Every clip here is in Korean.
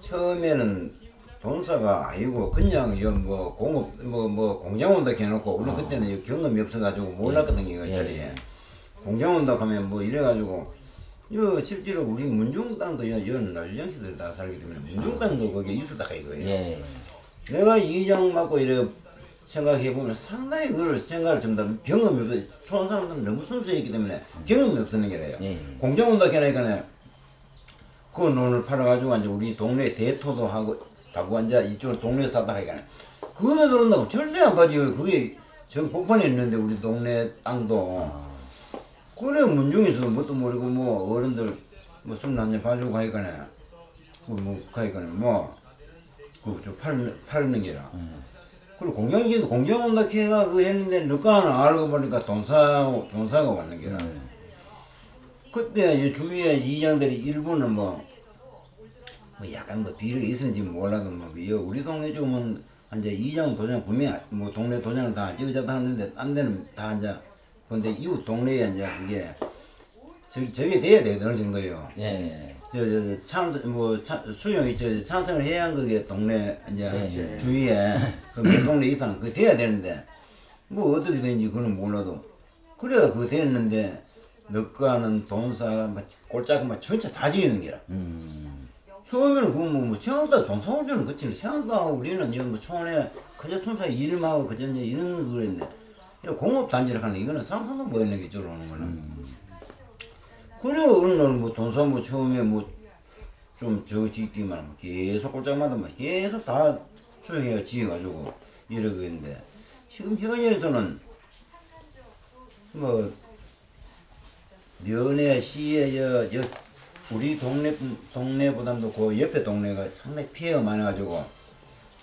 처음에는 돈사가 아니고 그냥 뭐 공업 뭐 공장 온다 해놓고 우리 그때는 경험이 없어가지고 몰랐거든요 이 자리에. 공장 온다 하면 뭐 이래가지고 요 실제로 우리 문중땅도 연 나주장씨들 다 살기 때문에 문중땅도 거기에 있었다 이거예요. 내가 이장 맡고 이래 생각해보면 상당히 그걸 생각을 좀 더 경험이 없어. 초원 사람들은 너무 순수했기 때문에 경험이 없었는 게래요. 공장 온다 해니까 그 논을 팔아가지고 이제 우리 동네 대토도 하고 가고 이제 이쪽으로 동네 사다 하니까 그거 들어온다고 절대 안 가지. 그게 전 복판에 있는데 우리 동네 땅도 그래 문중에서도 뭣도 모르고 뭐 어른들 뭐 술 한잔 봐주고 하니까 뭐 가니까 뭐그좀 팔는 게라. 그리고 공장이도 공장 온다 해가 그 했는데 누가는 알고 보니까 돈사가 왔는 게라. 그때 주위에 이장들이 일부는 뭐 약간 뭐 비리가 있었는지 몰라도 뭐 우리 동네 쪽은 이제 이장 도장 분명 뭐 동네 도장을 다 찍어잡다 하는데 딴 데는 다 이제 근데 이웃 동네에 이제 그게 저게 돼야 돼 어느 정도예요. 수용이 창천을 해야 한 그게 동네 이제 주위에 그 동네 이상 그 돼야 되는데 뭐 어떻게 되는지 그건 몰라도 그래야 그거 됐는데 너가는 돈사가 막 꼴짝이 막 전체 다 지는 게라. 처음에는 그 뭐 생각도 동서울 때는 그치 생각도 하고 우리는 이런 뭐 초원에 그저 순수하게 일만 하고 그저 이제 이런 거 그랬는데 공업 단지를 하는 이거는 상상도 못 했는 게 이쪽으로 오는 거는. 그래 어느 날 뭐 돈사 뭐 처음에 뭐 좀 저거 짓기만 계속 꼴짝마다 막 계속 다 수용해가 지어가지고 이러고 있는데 지금 현현에서는 뭐 면회 시에 우리 동네보다도 그 옆에 동네가 상당히 피해가 많아가지고.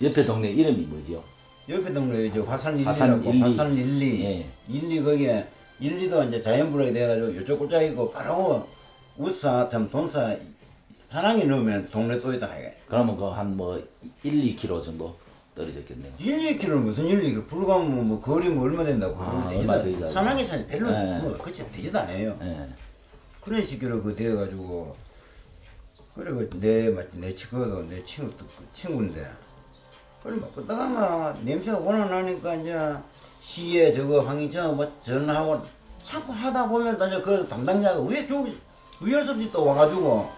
옆에 동네 이름이 뭐죠? 옆에 동네 이제 화산1리라고 화산1리 1리 거기에 1리도 이제 자연불황이 돼가지고 이쪽 꼴짝이고 바로 우사 참 돈사 산항에 넣으면 동네 또 있다 하게. 그러면 그 한 뭐 1, 2km 정도 떨어졌겠네요. 1, 2km 무슨 1, 2km 불가면 뭐 거리 뭐 얼마 된다고. 얼마 되지 산항에 사니 별로 뭐 그치 되지도 않아요. 그런 식으로 그 되어가지고 그리고 내 친구도 내 친구인데 그래 막 그러다가 막 냄새가 워낙 나니까 이제 시에 저거 황희정 뭐 전화하고 자꾸 하다 보면 이제 그 담당자가 위할 수 없이 또 와가지고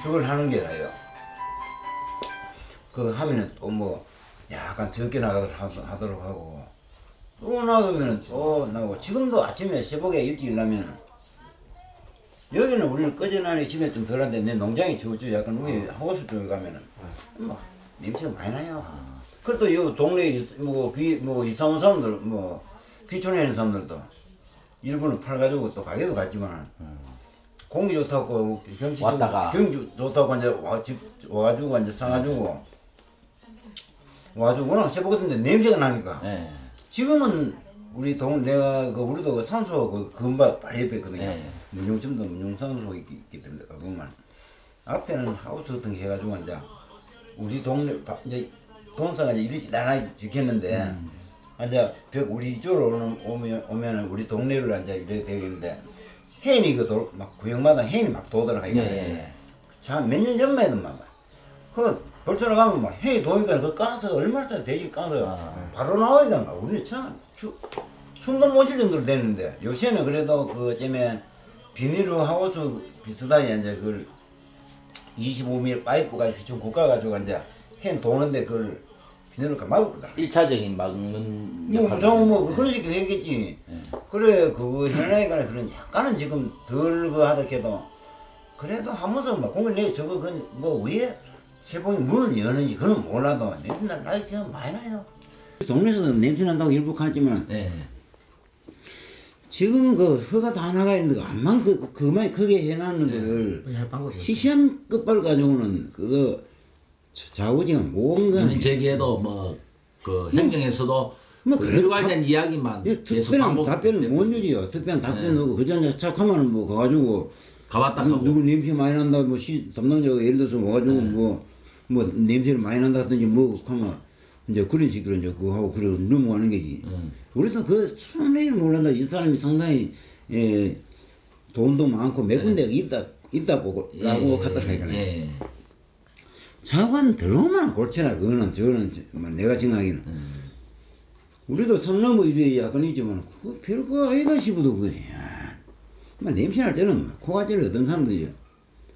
저걸 하는 게라요. 그 하면은 또 뭐 약간 적게 하도록 하고 또 놔두면은 또 나오고 지금도 아침에 새벽에 일찍 일어나면은 여기는 우리는 꺼져나니 집에 좀 덜한데 내 농장이 저쪽 약간 위에 하우스 쪽에 가면은 막 냄새가 많이 나요. 그래도 요 동네에 뭐 이사 온 사람들 뭐 귀촌에 있는 사람들도 일부는 팔아가지고 또 가게도 갔지만 공기 좋다고 경치 좋다고 이제 와가지고 이제 사가지고 와가지고 워낙 새벽인데 냄새가 나니까 지금은 내가 우리도 그 산소 그 근바 바로 옆에 있거든요. 문용점도 문용산소 있기 때문에 가보면 앞에는 하우스 같은 게 해가지고 이제 우리 동네 이제 동사가 이제 이리 나나 지켰는데 이제 우리 이쪽으로 오면은 우리 동네를 이제 이래 되겠는데 해인이 막 구역마다 해인이 막 도더라 하니까 참 몇 년 전만 해도만 그 벌처럼 가면 막 해이 도니까 그 가스 얼마짜리 돼지 가스 바로 나오니까 막 우리 참 숨도 못 쉴 정도로 됐는데 요새는 그래도 그 때문에 비닐로 하우스 비슷하게 이제 그걸 25mm 파이프가 휘청 굽가가지고 이제 해 도는데 그걸 비닐로 막고 그러더라. 1차적인 막는 뭐 그런 식으로 되겠지. 그래 그거 해나니까 그런 약간은 지금 덜 그 하다 해도 그래도 한 번씩 막 공을 내 저거 뭐 위에 세봉이 문을 여는지 그건 몰라도 냄새 나기 지금 많이 나요. 동네에서는 냄새 난다고 일부 하지만 지금 그 허가 다 나가 있는 거 암만 그만 크게 해놨는 거를 시시한 끝발 가지고는 그거 좌우지가 뭔가 제기에도 뭐 그 행정에서도 뭐 그 일괄된 이야기만 계속 특별한 답변을 못 주지요. 특별한 답변 넣고 그전에 착하면 뭐 가가지고 가봤다 하고 누구 냄새 많이 난다 뭐 담당자가 예를 들어서 와가지고 뭐 냄새를 많이 난다든지 뭐 하면 이제 그런 식으로 이제 그거 하고 그래 넘어가는 거지. 우리도 그 상당히 몰란다. 이 사람이 상당히 돈도 많고 몇 군데가 있다고 라고 갖다 하니까. 사관 들어오면 골치나 그거는 저는 뭐 내가 생각하기는 우리도 선 넘어 이제 약간 있지만 그 별거 아니다 싶어도 그야 막 냄새 날 때는 막 코가 찔러 어떤 사람도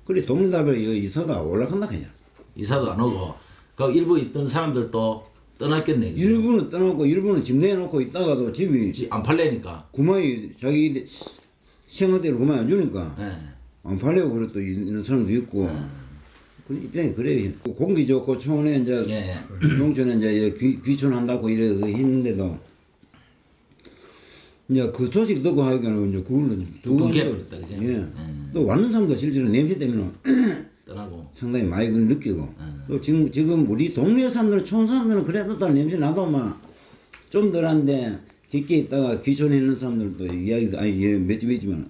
그래 동네답에 있어다 올라간다 그냥 이사도 안 오고 그 일부 있던 사람들도 떠났겠네. 그죠? 일부는 떠나고 일부는 집 내놓고 있다가도 집이 안 팔래니까. 구마이 자기 생활대로 구마이 안 주니까 예. 안 팔려고 그래 또 있는 사람도 있고 그 입장이 그래요. 공기 좋고 촌에 이제 예. 농촌에 이제 귀촌한다고 이래 했는데도 이제 그 소식 듣고 하기에는 이제 그걸로 두 개버렸다 그죠? 예. 또 왔는 사람도 실제로 냄새 때문에 떠나고. 상당히 많이 그걸 느끼고 또 지금 우리 동네 사람들은 촌 사람들은 그래도 또 냄새 나도 막 좀 덜한데 깊게 있다가 귀촌에 있는 사람들도 이야기도 아니 예, 몇 집 있지만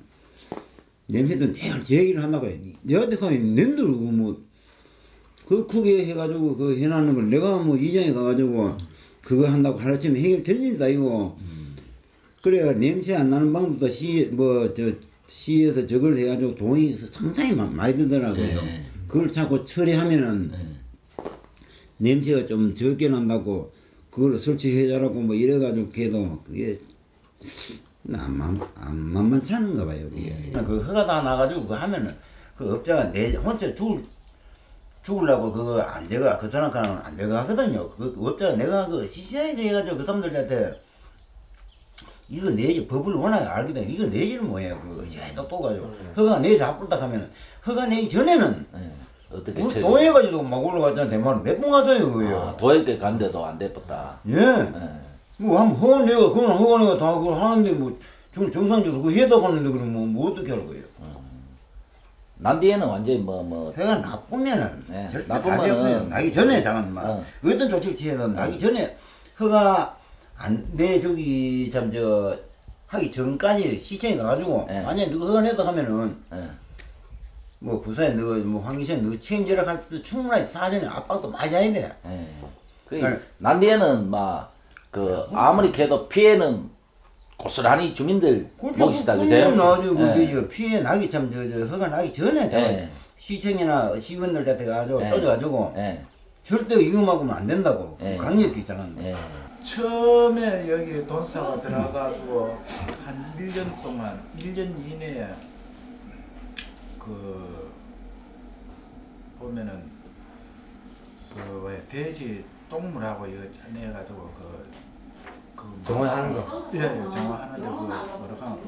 냄새도 내가 제 얘기를 한다고 해. 내한테 가면 냄새를 그 크게 해가지고 그 해놨는 걸 내가 뭐 이장에 가가지고 그거 한다고 하루쯤에 해결될 일도 아니고 그래야 냄새 안 나는 방법도 시에서 저걸 해가지고 돈이 상당히 많이 들더라고요. 그걸 자꾸 처리하면은 냄새가 좀 적게 난다고 그걸 설치해자라고 뭐 이래가지고 걔도 그게 안 만만치 않은가 봐요. 그게. 그 허가 다 나가지고 그거 하면은 그 업자가 내 혼자 죽으려고 그거 안 제가 그 사람과는 안 제가 하거든요. 그 업자가 내가 그 시시하게 해가지고 그 사람들한테 이거 내지 법을 워낙 알거든. 이거 내지는 뭐예요. 그거 이제 또 가지고 허가 내지 잡을다 하면은 허가 내기 전에는 어떻게 우리 도해가지고 막 올라갔잖아. 대만 몇 번 갔어요 그거요. 아, 도에게 간데도 안 됐다. 예. 뭐 한번 허가 내가 그건 허가 내가 다 그걸 하는데 뭐 정상적으로 그거 해다 가는데 그러면 뭐 어떻게 할 거예요. 난 뒤에는 완전히 뭐 해가 나쁘면은 네, 절대 나쁘면은 답이 없어요. 나기 전에 잠깐만 어떤 조치를 취해도 나기 전에 허가 내 저기 참 저 하기 전까지 시청에 가가지고 만약에 누가 허가 내다 하면은 뭐 부산에 너 뭐 황기시에 너 책임져라 할 때도 충분하게 사전에 압박도 많이 해야 돼. 난 뒤에는 막 그 아무리 캐도 피해는 고스란히 주민들 몫이다 그죠? 나가지고 그 피해 나기 참 저 허가 나기 전에 시청이나 시군들한테 가지고 쪼져가지고 절대 위험하고는 안 된다고 강력히 있잖아. 처음에 여기 돈사가 들어가지고 한 1년 동안 1년 이내에 그 보면은 그 왜 돼지 똥물하고 이거 짜내가지고 정화하는 거. 예, 정화하는데 그 뭐라가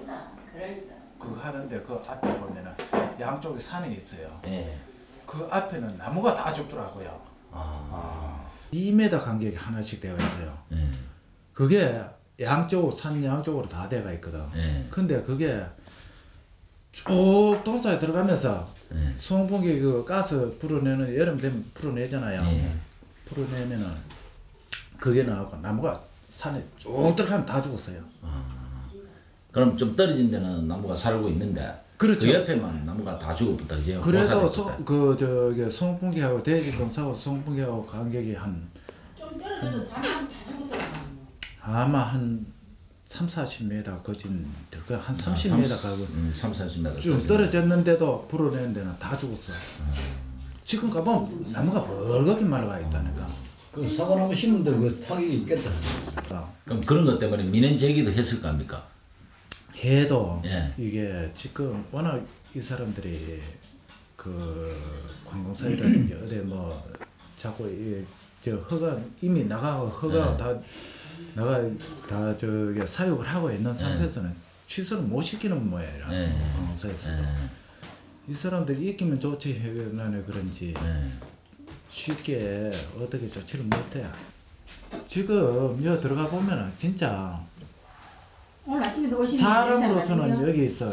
그 하는데 그 앞에 보면은 양쪽에 산이 있어요. 그 앞에는 나무가 다 죽더라고요. 2m 간격이 하나씩 되어 있어요. 그게 산 양쪽으로 다 돼가 있거든. 근데 그게 쭉 동사에 들어가면서 송풍기 그 가스 불어내는 여름 되면 불어내잖아요. 불어내면은 그게 나오고 나무가 산에 쭉 들어가면 다 죽었어요. 그럼 좀 떨어진 데는 나무가 살고 있는데 그렇죠. 그 옆에만 나무가 다 죽어붙다 그죠? 그래도 저기 송풍기하고 대지동사하고 송풍기하고 간격이 한 좀 떨어져도 잠깐 다 죽었더라고요. 아마 한 30-40m 거진 될 거야. 한 30m 가고 30-40m 쭉 떨어졌는데도 불어내는 데는 다 죽었어. 지금 가보면 나무가 벌겋게 말라가 있다니까. 그 사과나무 심은 데그 타격이 있겠다. 그럼 그런 것 때문에 민원 제기도 했을 거 아닙니까? 해도 예. 이게 지금 워낙 이 사람들이 그 관공서이라든지 어디 뭐 자꾸 저 허가 이미 나가고 허가 다 저기 사육을 하고 있는 상태에서는 취소를 못 시키는 모양이라 관공서에서도 이 사람들이 익히면 좋지 해나는 그런지 쉽게 어떻게 조치를 못해. 지금 여기 들어가 보면은 진짜 오늘 아침에도 오시는 사람으로서는 여기 있어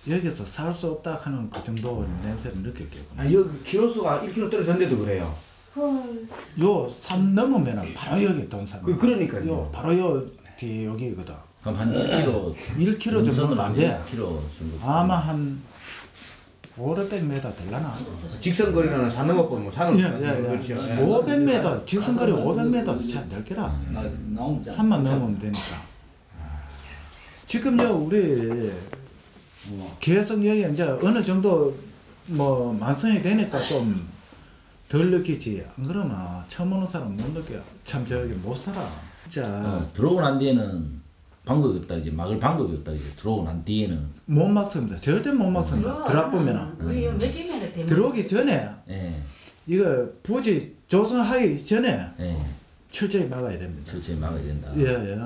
여기서 살 수 없다 하는 그 정도 냄새를 느꼈겠구나. 아, 여기 키로수가 1km 떨어졌는데도 그래요. 헐. 요 산 넘으면은 바로 여기 돈산. 그러니까요. 요 바로 요 뒤에 여기거든. 그럼 한 1km 1km 정도는 안 돼. 1km 정도. 아마 한 500m 될라나. 직선거리는 산 넘었고 뭐 산을 그렇죠. 500m 직선거리 500m 차 될게라. 산만 넘으면 되니까. 지금요 우리 계속 여기 이제 어느 정도 뭐 만성이 되니까 좀 덜 느끼지. 안 그러면 처음 오는 사람 못 느껴. 참 저기 못 살아. 진짜 들어오고 난 뒤에는 방법이 없다 이제 막을 방법이 없다 이제 들어오고 난 뒤에는 못 막습니다. 절대 못 막습니다. 들어보면은 우리 몇 개면 되면 들어오기 전에 예, 이거 부지 조성하기 전에 예, 철저히 막아야 됩니다. 철저히 막아야 된다. 예.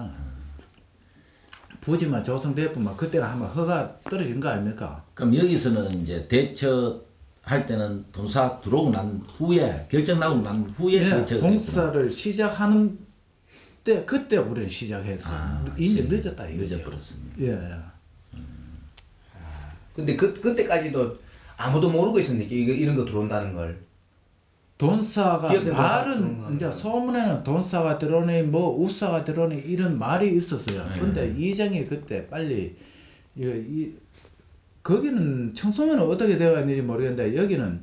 부지만 조성되면 그때는 한번 허가 떨어진 거 아닙니까? 그럼 여기서는 이제 대처할 때는 동사 들어오고 난 후에 결정 나고 난 후에 예, 대처가 공사를 시작하는 때 그때 우리는 시작해서 이제 늦었다 이거죠. 늦어버렸습니다. 예. 근데 그때까지도 아무도 모르고 있었는데 이런 거 들어온다는 걸. 돈사가 기업에 말은 이제 소문에는 돈사가 들어오니 뭐 우사가 들어오니 이런 말이 있었어요. 근데 이장이 그때 빨리 거기는 청소년은 어떻게 되어 있는지 모르겠는데 여기는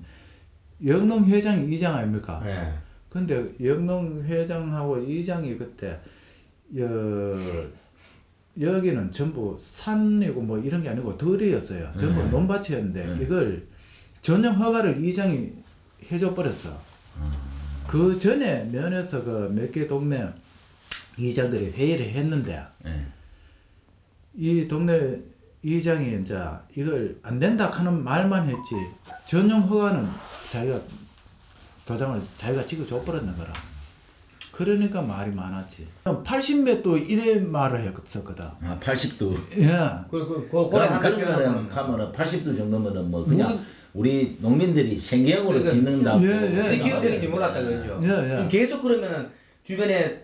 영농 회장이 이장 아닙니까? 예. 근데 영농 회장하고 이장이 그때 여기는 전부 산이고 뭐 이런 게 아니고 들이었어요. 전부 논밭이었는데 이걸 전용 허가를 이장이 해줘 버렸어. 그 전에 면에서 그 몇 개 동네 이장들이 회의를 했는데 예. 이 동네 이장이 이제 이걸 안 된다 하는 말만 했지 전용 허가는 자기가 도장을 자기가 찍어줘 버렸는 거라. 그러니까 말이 많았지. 80몇도 이래 말을 했었거든. 아 80도. 예. 그럼 그러면은 가면은 80도 정도면은 뭐 그냥 우리 농민들이 생계형으로 그러니까 짓는다고. 예. 기업들인지 몰랐다 그러죠. 예. 그럼 계속 그러면은 주변에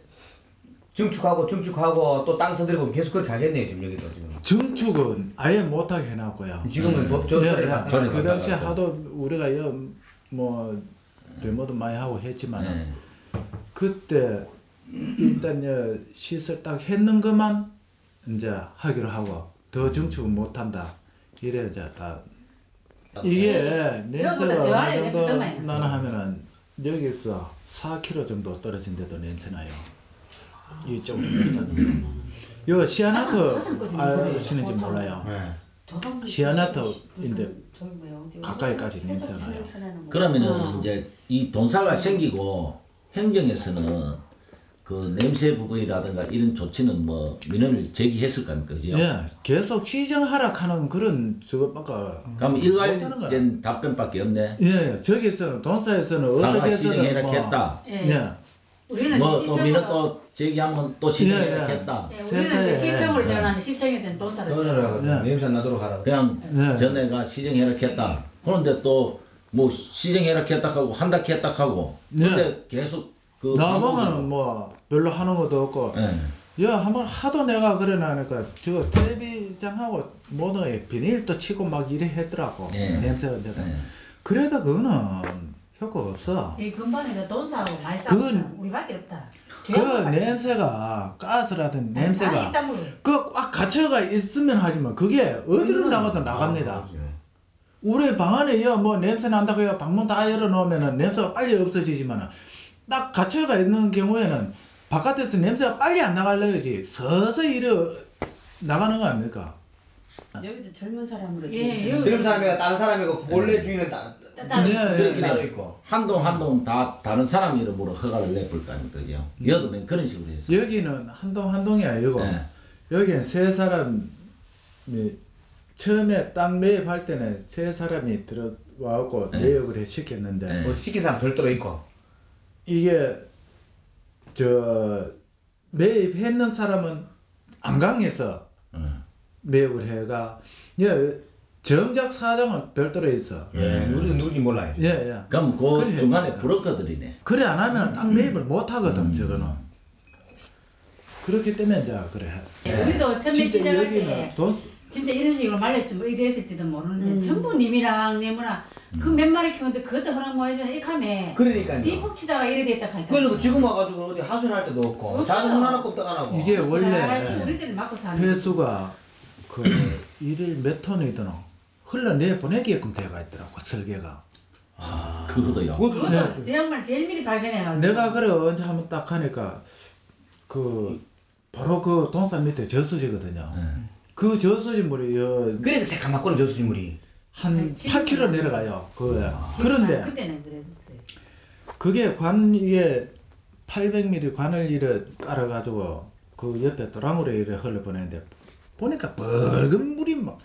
증축하고 또 땅 서들고 계속 그렇게 하겠네요 지금 여기도 지금. 증축은 아예 못하게 해놨고요. 지금은 법 예, 조사를 예. 받고 그 당시에 하도 우리가 뭐 데모도 많이 하고 했지만 예. 그때 일단 시설 딱 했는 것만 이제 하기로 하고 더 증축은 못한다. 이래 이제 다 이게 냄새가 저 어느 아래 정도 냄새 많이 나나 하면은 여기서 4km 정도 떨어진 데도 냄새나요. 이쪽으로 내려가면서. 요 시아나트 아시는지 몰라요. 시아나트인데 가까이까지 냄새나요. 그러면은 이제 이 동사가 생기고 행정에서는 그 냄새 부분이라든가 이런 조치는 뭐 민원을 제기했을 겁니까, 그죠? 예, 계속 시정 하락하는 그런 저것밖에. 그럼 일괄된 답변밖에 없네. 예, 저기서는 돈사에서는 다가 어떻게 시정해 해서든 이렇게 했다. 예. 우리는 뭐 또 민원 또 제기하면 또 시정해 예, 예. 이렇게 했다. 우리는 그 시청으로 전하면 시청에서는 돈사를 줘. 예. 냄새 나도록 하라고. 그냥 네. 전에가 시정해 이렇게 했다. 그런데 또 뭐 시정해 이렇게 했다 하고 한다 했다 하고 근데 계속 그 나방은 뭐 별로 하는 것도 없고. 예. 야, 한번 하도 내가 그래 나니까 저거 텔레비장하고 모노에 비닐도 치고 막 이래 했더라고. 예. 냄새가 나다. 예. 그래도 그거는 효과가 없어. 이 근방에서 돈사하고 많이 그건- 싸우고 우리밖에 없다. 그 냄새가 가스라든 냄새가 있다물. 그꽉 갇혀가 있으면 하지만 그게 어디로 나가도 나갑니다. 우리 방 안에 뭐 냄새 난다고 해서 방문 다 열어놓으면은 냄새가 빨리 없어지지만은 딱 갇혀가 있는 경우에는 바깥에서 냄새가 빨리 안 나가려야지 서서히 이래 나가는 거 아닙니까? 여기도 젊은 사람으로 예, 지금 여기 젊은 사람이가 다른 사람이고 원래 주인은 따로 그렇긴 따로 해. 있고. 한동 다 다른 사람 이름으로 허가를 내볼 거 아닙니까, 그죠? 여도는 그런 식으로 했어. 여기는 한동이 아니고 네. 여기는 세 사람이 처음에 땅 매입할 때는 세 사람이 들어와갖고 매입을 시켰는데 네. 뭐 시킨 사람 별도로 있고. 이게 매입했는 사람은 안강에서 매입을 해가 정작 사정은 별도로 있어. 우리도 누군지 몰라요. 예. 그럼 그 그래. 중간에 브로커들이네. 그래 안 하면 땅 매입을 못 하거든 저거는. 그렇기 때문에 이제 그래. 예, 우리도 처음에 진짜 시작할 여기는 때 돈 진짜 이런 식으로 말렸으면 이랬을지도 모르는데 전부 님이랑 내무나 그 몇 마리 키우는데 그것도 허락 못 해주잖아. 이 카메 그러니까요. 비폭 치다가 이래 됐다 하니까 그리고 지금 와가지고 어디 하소연할 때도 없고 없어요. 자동 하나 꼼딱 안 하고. 이게 원래 우리들을 맞고 사는 회수가 그 일일 몇 톤이더노 흘러내 보내게끔 돼가 있더라고 설계가. 그거도요. 그것도 제 양말 제일 미리 발견해가지고 내가 그래 언제 한번 딱 하니까 그 바로 그 동산 밑에 저수지거든요. 그 저수지 물이 그래 새까맣고는 저수지물이. 한 지금 8km 내려가요. 그거야. 지금 그런데 그때는 그랬었어요. 그게 관 위에 800mm 관을 이래 깔아가지고 그 옆에 도랑으로 이래 흘러보내는데 보니까 붉은 물이 막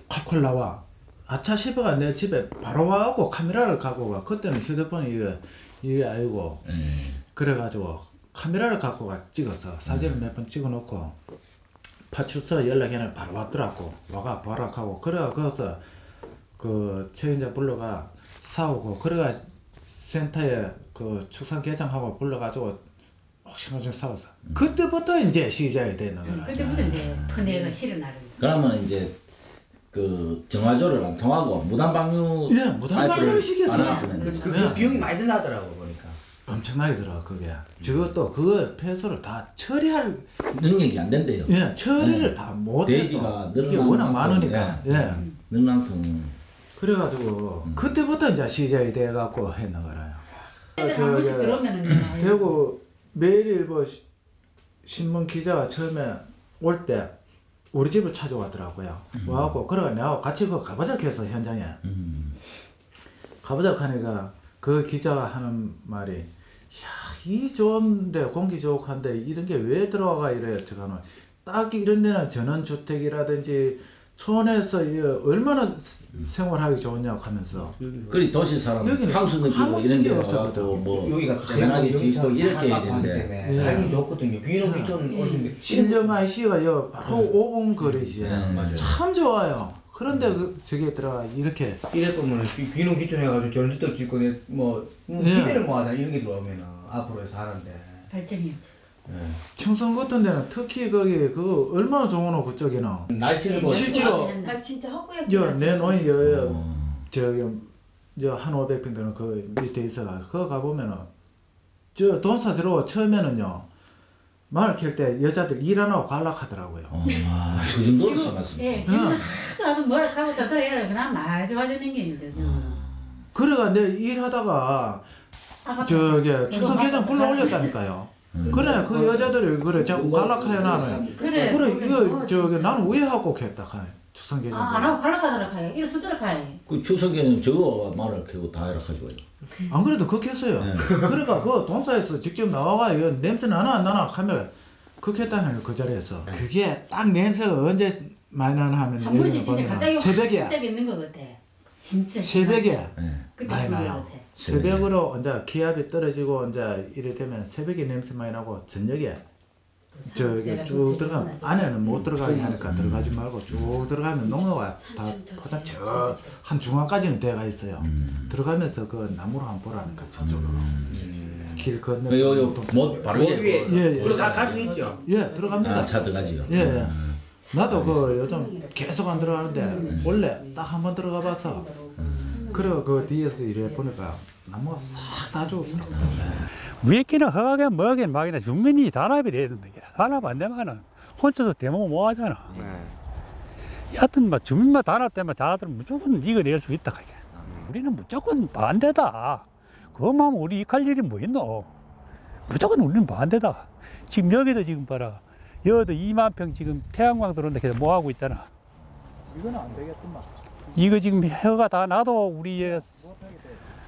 콸콸 나와. 아차 싶어가 내 집에 바로 와갖고 카메라를 갖고 가. 그때는 휴대폰이 이게 아니고 그래가지고 카메라를 갖고 가 찍었어. 사진을 몇 번 찍어놓고 파출소 연락해는 바로 왔더라고. 와가 봐라 하고 그래가 거기서 그 책임자 불러가 사오고 그래가 센터에 그 축산 개장하고 불러가지고 옥신옥신 싸웠어. 그때부터 이제 시작이 되는 거라. 그때부터 이제 퍼내가 실은 나는. 그러면 이제 그 정화조를 안 통하고 무단방류 예, 무단방류를 시켰어. 그 비용이 많이 들나더라고 보니까. 엄청나게 들어 그게. 저것도 그거 폐수를 다 처리할 능력이 안 된대요. 예, 처리를 다 못해. 돼지가 이게 워낙 많으니까. 예. 능랑통. 그래가지고 그때부터 이제 시작이 돼갖고 했는 거라요. 애들 한 번씩 들어오면은 대구 매일일보 신문 기자가 처음에 올 때 우리 집을 찾아왔더라고요. 와갖고 그래가 내가 같이 그 가보자 해서 현장에 가보자 하니까 그 기자가 하는 말이 야, 이 좋은데 공기 좋고 한데 이런 게 왜 들어와가 이래. 저거는 딱 이런 데는 전원주택이라든지 촌에서 얼마나 생활하기 좋냐고 하면서 그리 도시 사람 여기는 하우스 느끼고 이런 데 하우스가 와서 뭐 여기가 편하게 짓고 이렇게 해야 되는데 살기 좋거든요. 귀농 귀촌 오시는데 신정 IC가 요 바로 5분 거리지. 맞아요. 참 좋아요. 그런데 그 저기 들어가 이렇게 이래 보면 귀농 귀촌 해가지고 전주떡 짓고 뭐 기대를 모아다 이런 게 들어오면은 앞으로 해서 하는데 발전이었지. 청송 같은 데는 특히 거기 그 얼마나 좋으노 그쪽에는 날씨를 뭐 실제로 나 진짜 헛구역 내 노인 저기 한 500평 되는 그 밑에 있어가 그거 가보면은 저 돈사 들어와 처음에는요 마을 캘 때 여자들 일 안 하고 관락하더라고요. 그 정도로 심했습니다. 예, 지금 하도 뭐라 하고 저서 해라 그냥 말 좋아지는 게 있는데 지금. 그래가 내 일하다가 저기 추석회장 불러올렸다니까요. 그래 그 여자들이 그래 자꾸 관락하여 나는 그래 이거 저기 나는 왜 하고 했다 카네 추석회장. 안 하고 관락하도록 하요. 이래 쓰도록 하요. 그 추석에는 저거 말을 캐고 다 해라 가지고. 안 그래도 그렇게 했어요. 그러니까 그 동사에서 직접 나와가 이거 냄새 나나 안 나나 하면 그렇게 했다는 그 자리에서. 그게 딱 냄새가 언제 많이 나나 하면 한 번씩 진짜 갑자기 새벽에 때 있는 것 같아. 진짜. 새벽에 그때 많이 그런 나요. 것 같아. 새벽으로 이제 기압이 떨어지고 이제 이래 되면 새벽에 냄새 많이 나고 저녁에 저기 쭉 들어가 안에는 못 들어가게 하니까 들어가지 말고 쭉 들어가면 농로가 다 포장 저 한 중앙까지는 돼가 있어요. 들어가면서 그 나무로 한 보라는 거 저쪽으로 길 건너 못 바로 위에 예, 갈 수 있죠. 예 들어갑니다. 차 들어가지요. 예. 나도 그 요즘 계속 안 들어가는데 원래 딱 한 번 들어가 봐서 그리고 그 뒤에서 이래 보니까 나무가 싹 다 죽었더라고. 위에끼는 허가게 뭐게 막이나 주민이 단합이 돼야 된다. 단합 안 되면은 혼자서 대모 못 하잖아. 여하튼 뭐 주민만 단합되면 자들은 무조건 이겨낼 수 있다. 우리는 무조건 반대다. 그것만 하면 우리 익할 일이 뭐 있노. 무조건 우리는 반대다. 지금 여기도 지금 봐라. 여기도 2만 평 지금 태양광 들어온다 해서 뭐 하고 있잖아. 이거는 안 되겠구만. 이거 지금 허가 다 나도 우리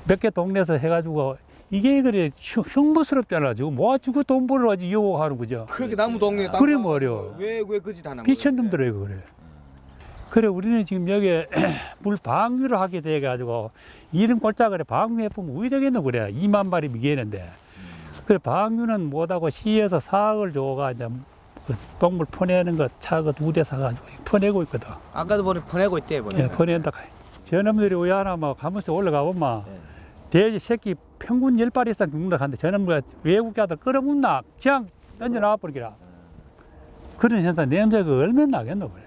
몇 개 동네에서 해가지고 이게 그래 흉부스럽잖아. 지금 모아주고 돈 벌어가지고 이용하는 거죠. 그렇게 나무 동네 그래 말이야. 왜 그지 다 나무. 미친놈들이에요 그래. 그래 우리는 지금 여기에 물 방류를 하게 돼가지고 이런 꼴짝을 방류해보면 우리 되겠노 그래. 2만 마리 미개는데. 그래 방류는 못하고 시에서 4억을 줘가 이제 그 똥물 퍼내는 거 차 그 2대 사가지고 퍼내고 있거든. 아까도 보니 퍼내고 있대. 예, 퍼낸다. 저놈들이 왜 하나 막 가면서 올라가 보면 돼지 새끼 평균 10발 이상 죽는다 하는데 저놈들 외국자들 끌어묻나 그냥 던져놔 버리기라. 그런 현상 냄새가 얼마나 나겠노 그래.